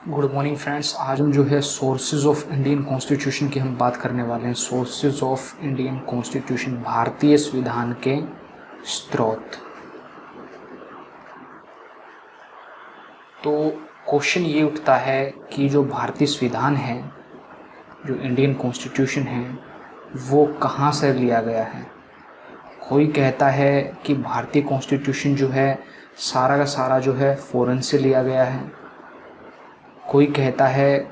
Good morning friends. आज हम जो है सोर्सेज ऑफ इंडियन कॉन्स्टिट्यूशन की हम बात करने वाले हैं। सोर्सेज ऑफ इंडियन कॉन्स्टिट्यूशन, भारतीय संविधान के स्रोत। तो क्वेश्चन ये उठता है कि जो भारतीय संविधान है, जो इंडियन कॉन्स्टिट्यूशन है, वो कहाँ से लिया गया है। कोई कहता है कि भारतीय कॉन्स्टिट्यूशन जो है सारा का सारा जो है फॉरेन से लिया गया है। कोई कहता है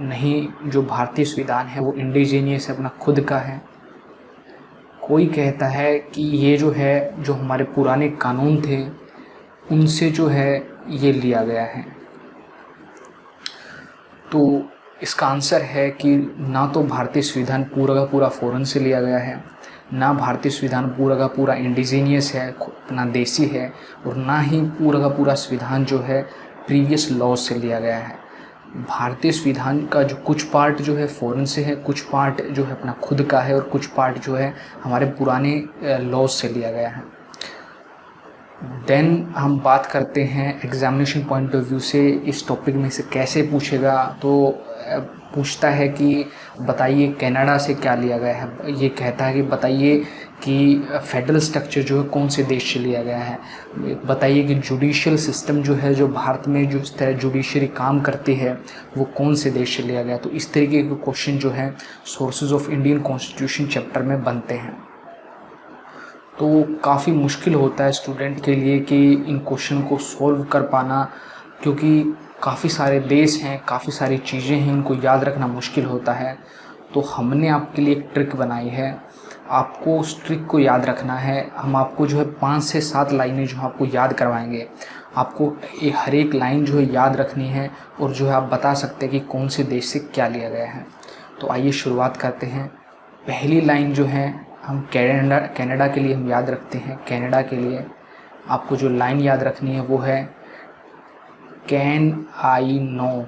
नहीं, जो भारतीय संविधान है वो इंडिजीनियस है, अपना खुद का है। कोई कहता है कि ये जो है, जो हमारे पुराने कानून थे उनसे जो है ये लिया गया है। तो इसका आंसर है कि ना तो भारतीय संविधान पूरा का पूरा फॉरेन से लिया गया है, ना भारतीय संविधान पूरा का पूरा इंडिजीनियस है, अपना देसी है, और ना ही पूरा का पूरा संविधान जो है प्रीवियस लॉ से लिया गया है। भारतीय संविधान का जो कुछ पार्ट जो है फॉरेन से है, कुछ पार्ट जो है अपना खुद का है, और कुछ पार्ट जो है हमारे पुराने लॉज से लिया गया है। देन हम बात करते हैं एग्जामिनेशन पॉइंट ऑफ व्यू से इस टॉपिक में से कैसे पूछेगा। तो पूछता है कि बताइए कनाडा से क्या लिया गया है। ये कहता है कि बताइए कि फेडरल स्ट्रक्चर जो है कौन से देश से लिया गया है। बताइए कि जुडिशियल सिस्टम जो है, जो भारत में जो इस तरह जुडिशरी काम करती है, वो कौन से देश से लिया गया। तो इस तरीके के क्वेश्चन जो है sources of Indian constitution chapter में बनते हैं। तो काफ़ी मुश्किल होता है स्टूडेंट के लिए कि इन क्वेश्चन को सॉल्व कर पाना, क्योंकि काफ़ी सारे देश हैं, काफ़ी सारी चीज़ें हैं, उनको याद रखना मुश्किल होता है। तो हमने आपके लिए एक ट्रिक बनाई है, आपको उस ट्रिक को याद रखना है। हम आपको जो है 5 से 7 लाइनें जो आपको याद करवाएंगे। आपको हर एक लाइन जो है याद रखनी है, और जो है आप बता सकते हैं कि कौन से देश से क्या लिया गया है। तो आइए शुरुआत करते हैं। पहली लाइन जो है हम कनाडा के लिए हम याद रखते हैं। कनाडा के लिए आपको जो लाइन याद रखनी है वो है can I no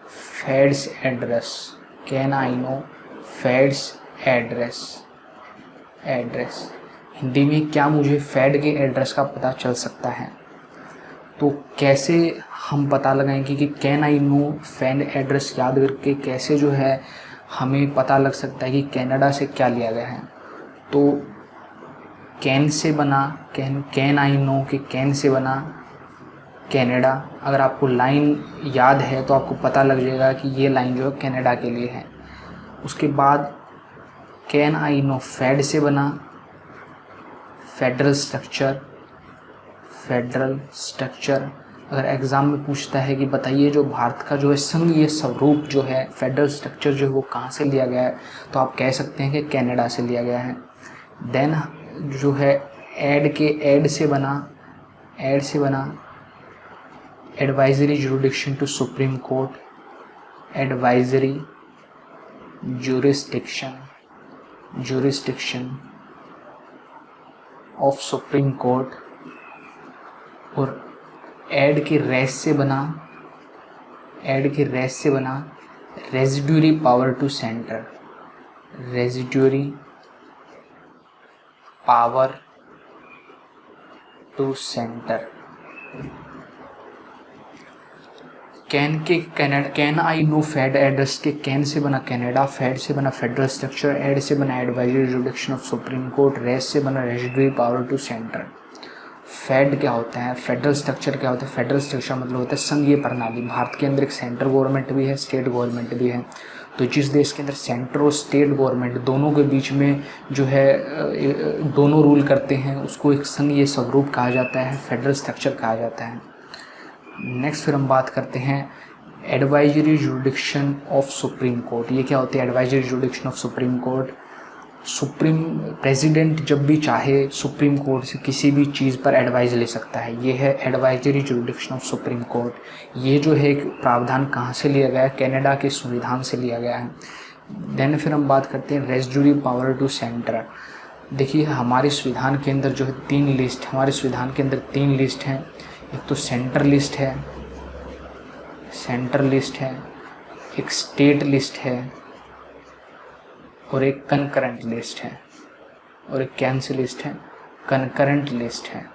fades address. Can I no fades address. Hindi में क्या मुझे फेड के एड्रेस का पता चल सकता है। तो कैसे हम पता लगाएंगे कि can I know fed address याद करके कैसे जो है हमें पता लग सकता है कि कनाडा से क्या लिया गया है। तो कैन से बना कैन आई नो के कैन से बना कनाडा। अगर आपको लाइन याद है तो आपको पता लग जाएगा कि ये लाइन जो है कनाडा के लिए है। उसके बाद कैन आई नो फेड से बना फेडरल स्ट्रक्चर। अगर एग्ज़ाम में पूछता है कि बताइए जो भारत का जो है संघीय स्वरूप जो है, फेडरल स्ट्रक्चर जो है वो कहाँ से लिया गया है, तो आप कह सकते हैं कि कनाडा से लिया गया है। देन जो है ऐड से बना advisory jurisdiction to supreme court. Advisory jurisdiction of supreme court. और ऐड के रेस से बना residuary power to centre. Can I know fed address के कैन से बना कनाडा, फेड से बना फेडरल स्ट्रक्चर, ऐड से बना advisory jurisdiction of supreme court, res से बना residuary power to centre. Fed क्या होता है, फेडरल स्ट्रक्चर क्या होता है। फेडरल स्ट्रक्चर मतलब होता है संघीय प्रणाली। भारत के अंदर एक सेंट्रल गवर्नमेंट भी है, स्टेट गवर्नमेंट भी है। तो जिस देश के अंदर सेंटर और स्टेट गवर्नमेंट दोनों के बीच में जो है दोनों रूल करते हैं, उसको एक संघीय स्वरूप कहा जाता है, फेडरल स्ट्रक्चर कहा जाता है। नेक्स्ट फिर हम बात करते हैं advisory jurisdiction of supreme court. ये क्या होती है advisory jurisdiction of supreme court. Supreme president जब भी चाहे सुप्रीम कोर्ट से किसी भी चीज़ पर एडवाइस ले सकता है। ये है advisory jurisdiction of supreme court. ये जो है एक प्रावधान कहाँ से लिया गया है, कनाडा के संविधान से लिया गया है। देन फिर हम बात करते हैं रेजिड्यूरी पावर टू सेंटर। देखिए हमारे संविधान के अंदर जो है 3 लिस्ट हैं। एक तो सेंटर लिस्ट है, एक स्टेट लिस्ट है, और एक कंकरेंट लिस्ट है, और एक कैंसिल लिस्ट है, कंकरेंट लिस्ट है।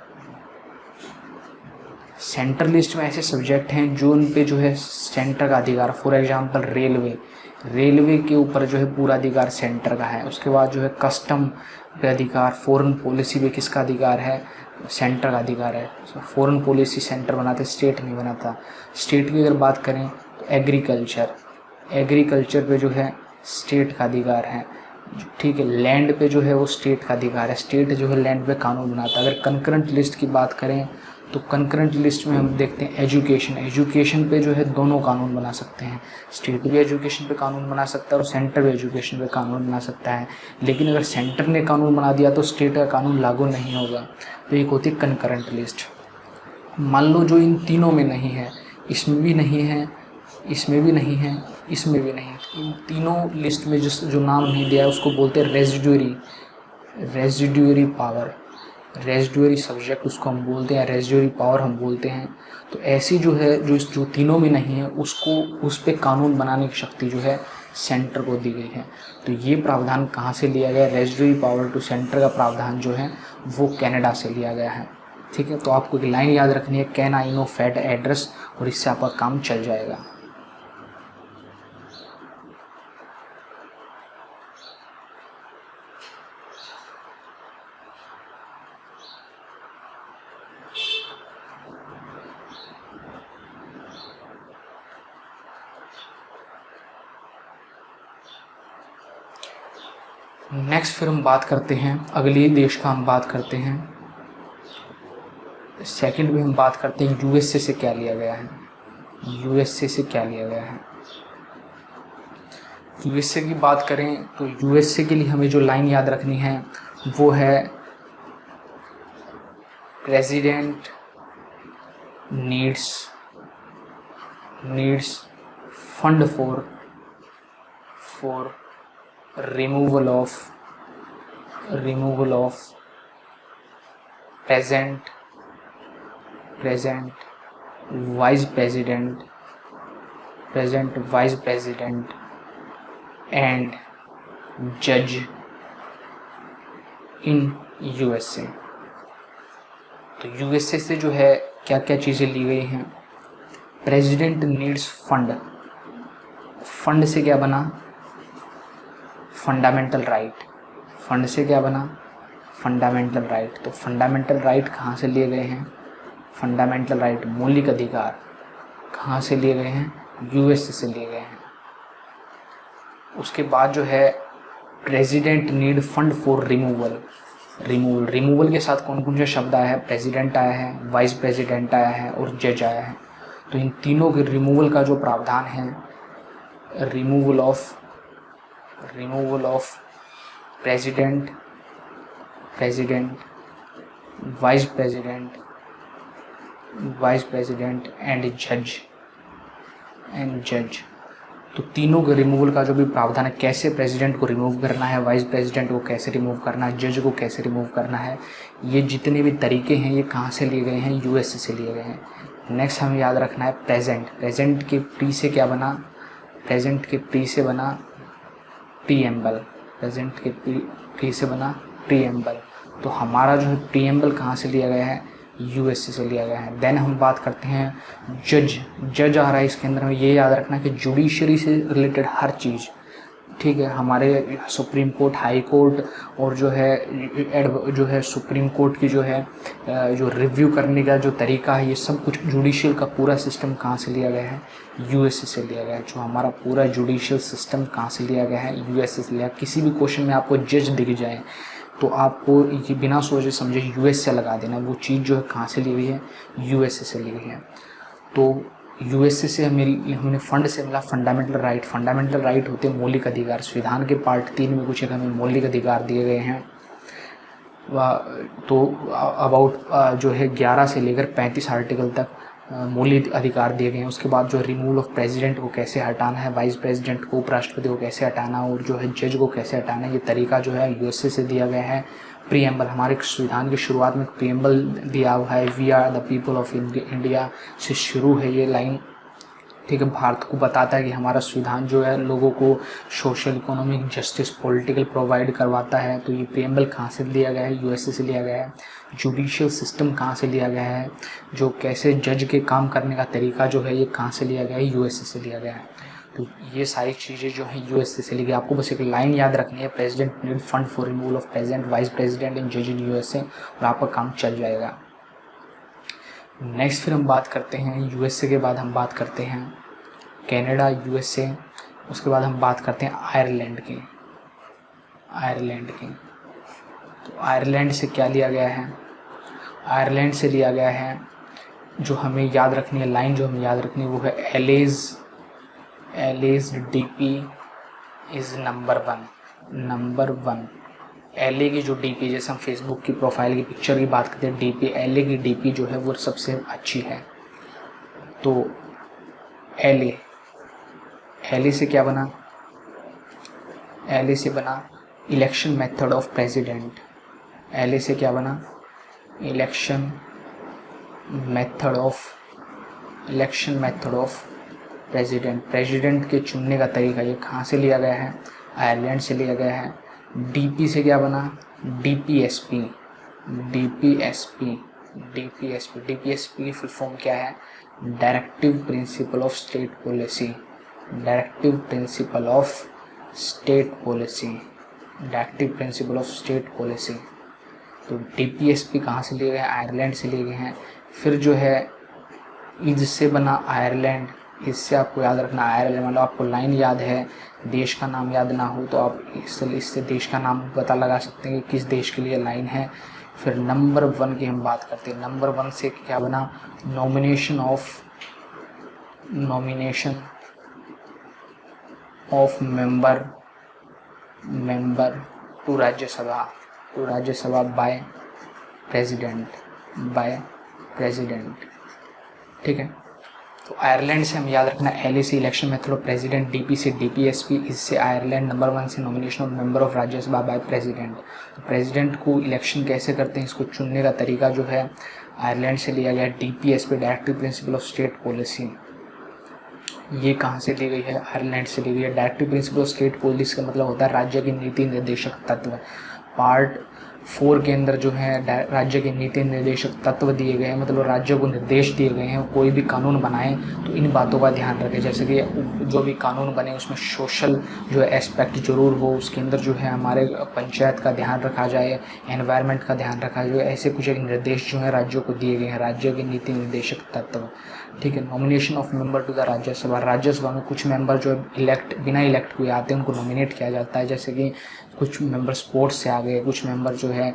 सेंट्रल लिस्ट में ऐसे सब्जेक्ट हैं जो उन पे जो है सेंटर का अधिकार, फॉर एग्जांपल रेलवे के ऊपर जो है पूरा अधिकार सेंटर का है। उसके बाद जो है कस्टम पे अधिकार, फॉरेन पॉलिसी पे किसका अधिकार है, सेंटर का अधिकार है। फॉरेन पॉलिसी सेंटर बनाते, स्टेट नहीं बनाता। स्टेट की अगर बात करें तो एग्रीकल्चर पे जो है स्टेट का अधिकार है, ठीक है। लैंड पे जो है वो स्टेट का अधिकार है, स्टेट जो है लैंड पे कानून बनाता है। अगर कंकरेंट लिस्ट की बात करें तो कंकरेंट लिस्ट में हम देखते हैं एजुकेशन पे जो है दोनों कानून बना सकते हैं, स्टेट भी एजुकेशन पे कानून बना सकता है और सेंटर भी एजुकेशन पे कानून बना सकता है। लेकिन अगर सेंटर ने कानून बना दिया तो स्टेट का कानून लागू नहीं होगा। तो एक होती है कंकरेंट लिस्ट। मान लो जो इन तीनों में नहीं है, इसमें भी नहीं है, इसमें भी नहीं है, इसमें भी नहीं है, इन तीनों लिस्ट में जो नाम नहीं दिया है उसको बोलते हैं रेजिड्यूरी पावर, रेजिड्यूरी सब्जेक्ट उसको हम बोलते हैं, रेजिड्यूरी पावर हम बोलते हैं। तो ऐसी जो है जो तीनों में नहीं है उसको, उस पर कानून बनाने की शक्ति जो है सेंटर को दी गई है। तो ये प्रावधान कहाँ से लिया गया, रेजिड्यूरी पावर टू सेंटर का प्रावधान जो है वो कनाडा से लिया गया है, ठीक है। तो आपको एक लाइन याद रखनी है, can I no fat address, और इससे आपका काम चल जाएगा। नेक्स्ट फिर हम बात करते हैं अगले देश का, हम बात करते हैं सेकंड में, हम बात करते हैं यूएसए से क्या लिया गया है। यूएसए से क्या लिया गया है, यूएसए की बात करें तो यूएसए के लिए हमें जो लाइन याद रखनी है वो है, president needs fund for removal of present vice president and judge in USA। तो यूएसए से जो है क्या क्या चीज़ें ली गई हैं। प्रेसिडेंट नीड्स फंड से क्या बना, फंडामेंटल राइट, फंड से क्या बना, फंडामेंटल राइट। तो फंडामेंटल राइट कहाँ से लिए गए हैं, फंडामेंटल राइट मौलिक अधिकार कहाँ से लिए गए हैं, यूएसए से लिए गए हैं। उसके बाद जो है president need fund for removal के साथ कौन कौन से शब्द आया है, प्रेसिडेंट आया है, वाइस प्रेसिडेंट आया है और जज आया है। तो इन तीनों के रिमूवल का जो प्रावधान है, removal of president, vice president and जज। तो तीनों के रिमूवल का जो भी प्रावधान है, कैसे प्रेसिडेंट को रिमूव करना है, वाइस प्रेसिडेंट को कैसे रिमूव करना है, जज को कैसे रिमूव करना है, ये जितने भी तरीके हैं ये कहाँ से लिए गए हैं, यूएसए से लिए गए हैं। नेक्स्ट हमें याद रखना है प्रेजेंट के प्री से क्या बना, प्रेजेंट के प्री से बना प्रीएम्बल, प्रेजेंट के प्री से बना प्रीएम्बल। तो हमारा जो है प्रीएम्बल कहाँ से लिया गया है, यूएसए से लिया गया है। देन हम बात करते हैं जज आ रहा है इसके अंदर में, ये याद रखना कि जुडिशरी से रिलेटेड हर चीज़, ठीक है, हमारे सुप्रीम कोर्ट, हाई कोर्ट और जो है सुप्रीम कोर्ट की जो रिव्यू करने का जो तरीका है, ये सब कुछ जुडिशियल का पूरा सिस्टम कहाँ से लिया गया है, यूएसए से लिया गया है। जो हमारा पूरा जुडिशियल सिस्टम कहाँ से लिया गया है, यूएसए से लिया। किसी भी क्वेश्चन में आपको जज दिख जाए तो आपको ये बिना सोचे समझे यूएसए लगा देना, वो चीज़ जो है कहाँ से ली गई है, यूएसए से ली गई है। तो यूएसए से हमने फंड से मिला फंडामेंटल राइट होते हैं मौलिक अधिकार। संविधान के पार्ट 3 में कुछ एक हमें मौलिक अधिकार दिए गए हैं। तो अबाउट जो है 11 से लेकर 35 आर्टिकल तक मौलिक अधिकार दिए गए हैं। उसके बाद जो रिमूवल ऑफ प्रेसिडेंट को कैसे हटाना है, वाइस प्रेसिडेंट को, उपराष्ट्रपति को कैसे हटाना और जो है जज को कैसे हटाना है, ये तरीका जो है यूएसए से दिया गया है। प्रीएम्बल, हमारे संविधान की शुरुआत में प्रीएम्बल दिया हुआ है, we are the people of India से शुरू है ये लाइन। ठीक है, भारत को बताता है कि हमारा संविधान जो है लोगों को social, economic justice, political provide करवाता है। तो ये प्रिएम्बल कहाँ से लिया गया है? यूएसए से लिया गया है। जुडिशियल सिस्टम कहाँ से लिया गया है? जो कैसे जज के काम करने का तरीका जो है ये कहाँ से लिया गया है? यूएसए से लिया गया है। तो ये सारी चीज़ें जो हैं यूएसए से ली गई। आपको बस एक लाइन याद रखनी है, president need fund for removal of president, vice president in जज इन यूएसए, और आपका काम चल जाएगा। नेक्स्ट फिर हम बात करते हैं यूएसए के बाद हम बात करते हैं कनाडा, यूएसए, उसके बाद हम बात करते हैं आयरलैंड की। तो आयरलैंड से क्या लिया गया है? आयरलैंड से लिया गया है, जो हमें याद रखनी है लाइन, जो हमें याद रखनी है वो है alleged DP is number one. LA की जो डीपी, जैसे हम फेसबुक की प्रोफाइल की पिक्चर की बात करते हैं, डीपी, एलए की डीपी जो है वो सबसे अच्छी है। तो एलए से क्या बना? एलए से बना election method of president. LA से क्या बना? इलेक्शन मेथड ऑफ प्रेसिडेंट के चुनने का तरीका। ये कहाँ से लिया गया है? आयरलैंड से लिया गया है। डीपी से क्या बना? डीपीएसपी की फुल फॉर्म क्या है? Directive principle of state policy. तो डीपीएसपी कहाँ से लिए गए? आयरलैंड से लिए गए हैं। फिर जो है इज से बना आयरलैंड। इससे आपको याद रखना आयरलैंड, मतलब आपको लाइन याद है, देश का नाम याद ना हो तो आप इससे देश का नाम पता लगा सकते हैं कि किस देश के लिए लाइन है। फिर नंबर 1 की हम बात करते हैं। नंबर 1 से क्या बना? Nomination of member to Rajya Sabha by president. ठीक है, तो आयरलैंड से हम याद रखना एलए से election method of president, DP से डीपीएसपी, इससे आयरलैंड। नंबर 1 से nomination of member of Rajya Sabha by president. तो प्रेसिडेंट को इलेक्शन कैसे करते हैं, इसको चुनने का तरीका जो है आयरलैंड से लिया गया। DPSP directive principle of state policy, ये कहाँ से ली गई है? आयरलैंड से ली गई है। Directive principle of state policy का मतलब होता है राज्य के नीति निर्देशक तत्व। पार्ट 4 के अंदर जो है राज्य के नीति निर्देशक तत्व दिए गए हैं, मतलब राज्य को निर्देश दिए गए हैं कोई भी कानून बनाएं तो इन बातों का ध्यान रखें। जैसे कि जो भी कानून बने उसमें सोशल जो है एस्पेक्ट जरूर हो, उसके अंदर जो है हमारे पंचायत का ध्यान रखा जाए, एनवायरनमेंट का ध्यान रखा जाए। ऐसे कुछ एक निर्देश जो है राज्यों को दिए गए हैं, राज्य के नीति निर्देशक तत्व। ठीक है, nomination of member to the Rajya Sabha में कुछ मेंबर जो बिना इलेक्ट हुए आते हैं उनको नॉमिनेट किया जाता है। जैसे कि कुछ मेंबर स्पोर्ट्स से आ गए, कुछ मेंबर जो है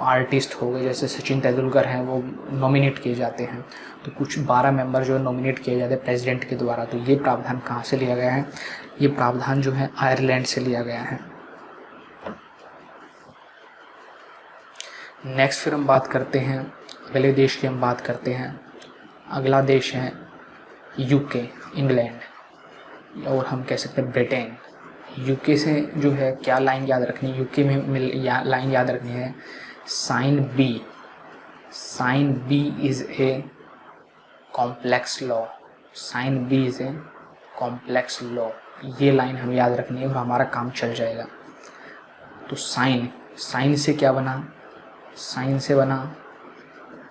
आर्टिस्ट हो गए, जैसे सचिन तेंदुलकर हैं वो नॉमिनेट किए जाते हैं। तो कुछ 12 मेंबर जो है नॉमिनेट किए जाते हैं प्रेसिडेंट के द्वारा। तो ये प्रावधान कहाँ से लिया गया है? ये प्रावधान जो है आयरलैंड से लिया गया है। नेक्स्ट फिर हम बात करते हैं अगले देश की। हम बात करते हैं अगला देश है यूके, इंग्लैंड, और हम कह सकते हैं ब्रिटेन। यूके से जो है क्या लाइन याद रखनी है? यूके में लाइन याद रखनी है sine B is a complex law. ये लाइन हमें याद रखनी है और हमारा काम चल जाएगा। तो साइन से क्या बना? साइन से बना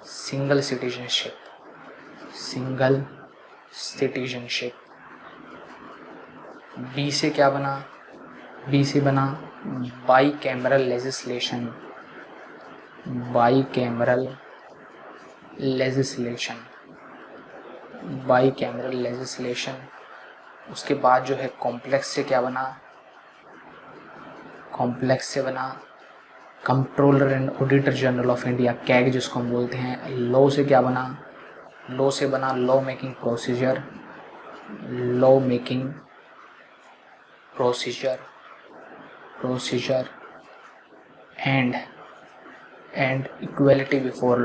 सिंगल सिटीजनशिप। बी से क्या बना? बी से बना बाई कैमरल लेजिस्लेशन। उसके बाद जो है कॉम्प्लेक्स से क्या बना? कॉम्प्लेक्स से बना controller and auditor general of India, CAG जिसको हम बोलते हैं। लॉ से क्या बना? लॉ से बना law making procedure and equality before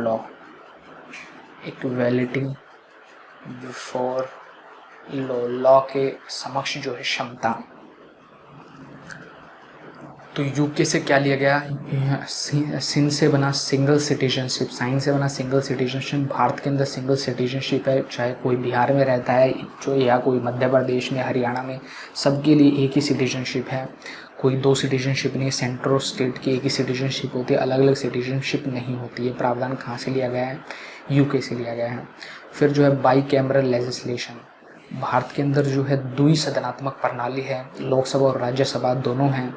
law के समक्ष जो है क्षमता। तो यूके से क्या लिया गया, सिंध से बना सिंगल सिटीजनशिप, साइन से बना सिंगल सिटीजनशिप। भारत के अंदर सिंगल सिटीजनशिप है, चाहे कोई बिहार में रहता है जो या कोई मध्य प्रदेश में, हरियाणा में, सबके लिए एक ही सिटीजनशिप है। कोई दो सिटीजनशिप नहीं, सेंटर और स्टेट की एक ही सिटीजनशिप होती है, अलग अलग सिटीजनशिप नहीं होती है। प्रावधान कहाँ से लिया गया है, यूके से लिया गया है। फिर जो है बाई कैमरल लेजिस्लेशन, भारत के अंदर जो है द्विसदनात्मक प्रणाली है, लोकसभा और राज्यसभा दोनों हैं,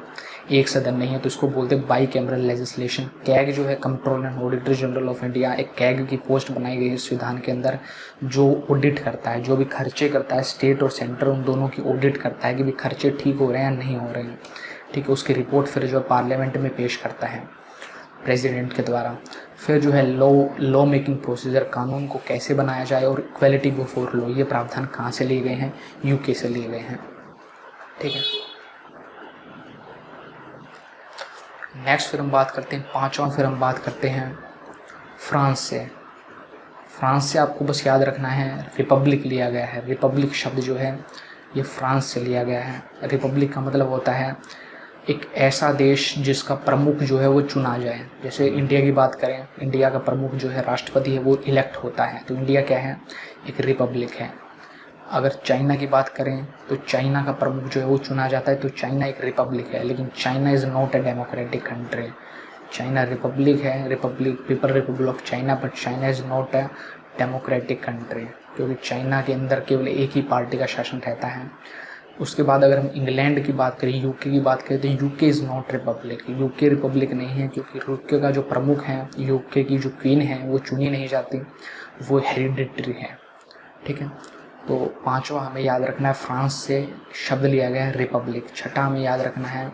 एक सदन नहीं है, तो इसको बोलते हैं बाई कैमरल लेजिस्लेशन। कैग जो है controller and auditor general of India, एक कैग की पोस्ट बनाई गई है संविधान के अंदर, जो ऑडिट करता है, जो भी खर्चे करता है स्टेट और सेंटर, उन दोनों की ऑडिट करता है कि भी खर्चे ठीक हो रहे हैं या नहीं हो रहे हैं। ठीक है, उसकी रिपोर्ट फिर जो पार्लियामेंट में पेश करता है प्रेसिडेंट के द्वारा। फिर जो है लॉ मेकिंग प्रोसीजर, कानून को कैसे बनाया जाए, और इक्वलिटी बिफोर लॉ, ये प्रावधान कहाँ से लिए गए हैं, यूके से लिए गए हैं। ठीक है, नेक्स्ट फिर हम बात करते हैं, पांचवा फिर हम बात करते हैं फ्रांस से। फ्रांस से आपको बस याद रखना है रिपब्लिक लिया गया है। रिपब्लिक शब्द जो है ये फ्रांस से लिया गया है। रिपब्लिक का मतलब होता है एक ऐसा देश जिसका प्रमुख जो है वो चुना जाए। जैसे इंडिया की बात करें, इंडिया का प्रमुख जो है राष्ट्रपति है वो इलेक्ट होता है, तो इंडिया क्या है, एक रिपब्लिक है। अगर चाइना की बात करें तो चाइना का प्रमुख जो है वो चुना जाता है, तो चाइना एक रिपब्लिक है। लेकिन China is not a democratic country. China republic है, republic people republic of China, but China is not a democratic country, क्योंकि चाइना के अंदर केवल एक ही पार्टी का शासन रहता है। उसके बाद अगर हम इंग्लैंड की बात करें, यूके की बात करें, तो UK is not Republic. UK Republic नहीं है, क्योंकि यूके का जो प्रमुख है, यूके की जो क्वीन है वो चुनी नहीं जाती, वो हेरिडिटरी है। ठीक है, तो पांचवा हमें याद रखना है फ्रांस से शब्द लिया गया है रिपब्लिक। छठा हमें याद रखना है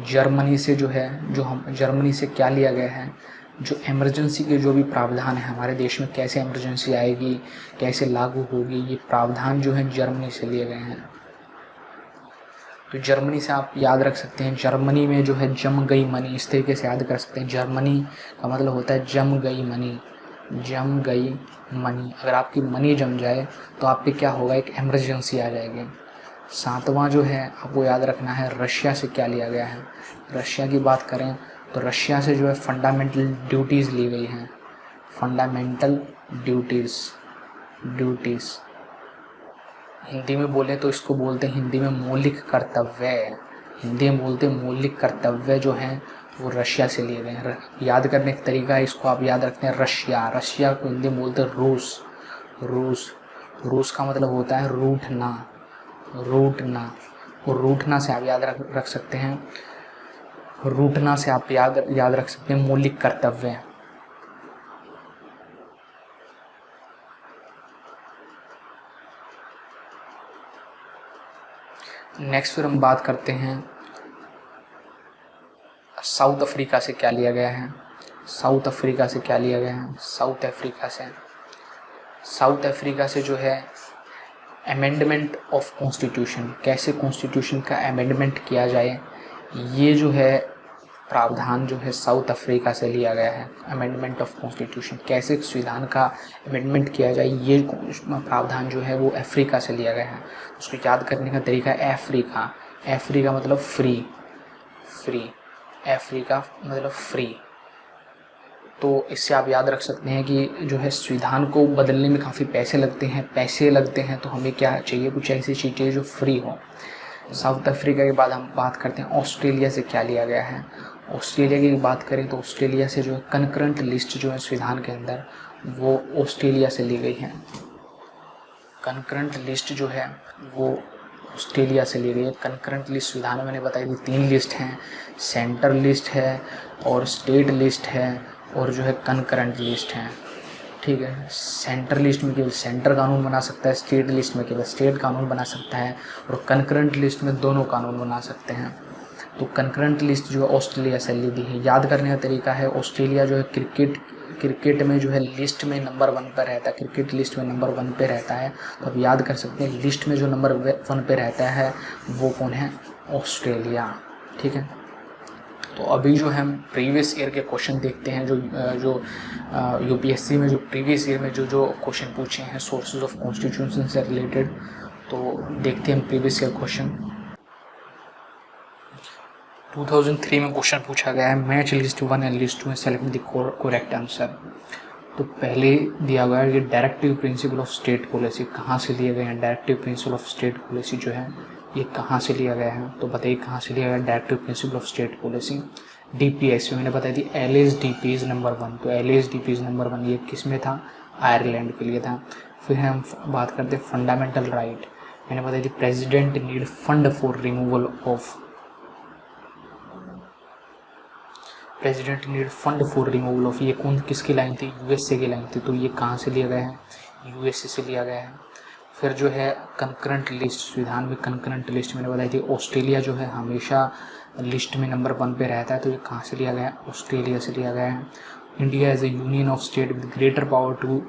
जर्मनी से जो है, जो हम जर्मनी से क्या लिया गया है, जो इमरजेंसी के जो भी प्रावधान है हमारे देश में, कैसे इमरजेंसी आएगी, कैसे लागू होगी, ये प्रावधान जो है जर्मनी से लिए गए हैं। तो जर्मनी से आप याद रख सकते हैं, जर्मनी में जो है जम गई मनी, इस तरीके से याद कर सकते हैं। जर्मनी का मतलब होता है जम गई मनी, जम गई मनी। अगर आपकी मनी जम जाए तो आप पे क्या होगा, एक इमरजेंसी आ जाएगी। सातवां जो है आपको याद रखना है रशिया से क्या लिया गया है। रशिया की बात करें तो रशिया से जो है फंडामेंटल ड्यूटीज़ ली गई हैं। फंडामेंटल ड्यूटीज़, हिंदी में बोले तो इसको बोलते हैं हिंदी में मौलिक कर्तव्य। हिंदी में बोलते हैं मौलिक कर्तव्य जो हैं वो रशिया से लिए गए हैं। याद करने का तरीका है, इसको आप याद रखते हैं रशिया। रशिया को हिंदी में बोलते हैं रूस। रूस का मतलब होता है रूठना। और रूठना से आप याद रख सकते हैं, रूठना से आप याद रख सकते हैं मौलिक कर्तव्य। नेक्स्ट फिर हम बात करते हैं साउथ अफ्रीका से क्या लिया गया है। साउथ अफ्रीका से जो है अमेंडमेंट ऑफ कॉन्स्टिट्यूशन, कैसे कॉन्स्टिट्यूशन का अमेंडमेंट किया जाए, ये जो है प्रावधान जो है साउथ अफ्रीका से लिया गया है। अमेंडमेंट ऑफ कॉन्स्टिट्यूशन, कैसे संविधान का अमेंडमेंट किया जाए, ये प्रावधान जो है वो अफ्रीका से लिया गया है। उसको याद करने का तरीका है अफ्रीका मतलब फ्री, अफ्रीका मतलब फ्री। तो इससे आप याद रख सकते हैं कि जो है संविधान को बदलने में काफ़ी पैसे लगते हैं, तो हमें क्या चाहिए, कुछ ऐसी चीज़ें जो फ्री हो। साउथ अफ्रीका के बाद हम बात करते हैं ऑस्ट्रेलिया से क्या लिया गया है। ऑस्ट्रेलिया की बात करें तो ऑस्ट्रेलिया से जो है कनकरेंट लिस्ट जो है संविधान के अंदर वो ऑस्ट्रेलिया से ली गई है। कनकरेंट लिस्ट जो है वो ऑस्ट्रेलिया से ली गई है। कनकरेंट लिस्ट संविधान में मैंने बताई थी 3 लिस्ट हैं, सेंटर लिस्ट है और स्टेट लिस्ट है और जो है कनकरेंट लिस्ट है। ठीक है, सेंटर लिस्ट में केवल सेंटर कानून बना सकता है, स्टेट लिस्ट में केवल स्टेट कानून बना सकता है और कनकरेंट लिस्ट में दोनों कानून बना सकते हैं। तो कनकरेंट लिस्ट जो है ऑस्ट्रेलिया से ली गई है। याद करने का तरीका है, ऑस्ट्रेलिया जो है क्रिकेट में जो है लिस्ट में नंबर 1 पर रहता है, क्रिकेट लिस्ट में नंबर 1 पे रहता है। तो आप याद कर सकते हैं लिस्ट में जो नंबर 1 पे रहता है वो कौन है, ऑस्ट्रेलिया। ठीक है, तो अभी जो हम प्रीवियस ईयर के क्वेश्चन देखते हैं, जो यूपीएससी में जो प्रीवियस ईयर में जो क्वेश्चन पूछे हैं सोर्सेज ऑफ कॉन्स्टिट्यूशन से रिलेटेड, तो देखते हैं हम प्रीवियस ईयर क्वेश्चन। 2003 में क्वेश्चन पूछा गया है, मैच लिस्ट 1 एंड लिस्ट 2 में सेलेक्ट द करेक्ट आंसर। तो पहले दिया गया है कि directive principle of state policy कहाँ से लिए गए हैं, directive principle of state policy जो है ये कहाँ से लिया गया है, तो बताइए कहाँ से लिया गया directive principle of state policy. DPS में मैंने बताई थी LHDPs नंबर 1, तो LHDPs नंबर 1 ये किस में था, आयरलैंड के लिए था। फिर हम बात करते हैं फंडामेंटल राइट, मैंने बताई थी president need fund for removal of, president need fund for removal of, ये कौन किसकी लाइन थी, USA की लाइन थी, तो ये कहाँ से लिया गया है, USA से लिया गया है। फिर जो है कंकरेंट लिस्ट, संविधान में कंकरेंट लिस्ट मैंने बताई थी ऑस्ट्रेलिया जो है हमेशा लिस्ट में नंबर 1 पे रहता है, तो ये कहाँ से लिया गया है, ऑस्ट्रेलिया से लिया गया है। India as a union of state with greater power to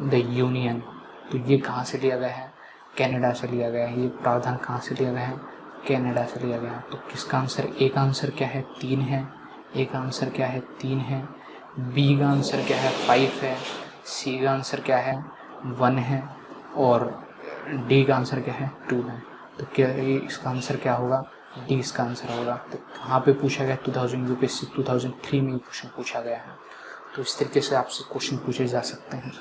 the union, तो ये कहाँ से लिया गया है, कनाडा से लिया गया है। ये प्रावधान कहाँ से लिया गया है, कनाडा से लिया गया है। तो किसका आंसर, ए का आंसर क्या है 3 है, ए का आंसर क्या है 3 है, बी का आंसर क्या है 5 है, सी का आंसर क्या है 1 है, और डी का आंसर क्या है 2 है। तो क्या इसका आंसर क्या होगा, डी इसका आंसर होगा। तो कहाँ पे पूछा गया, 2000 UPSC 2003 में क्वेश्चन पूछा गया है। तो इस तरीके से आपसे क्वेश्चन पूछे जा सकते हैं।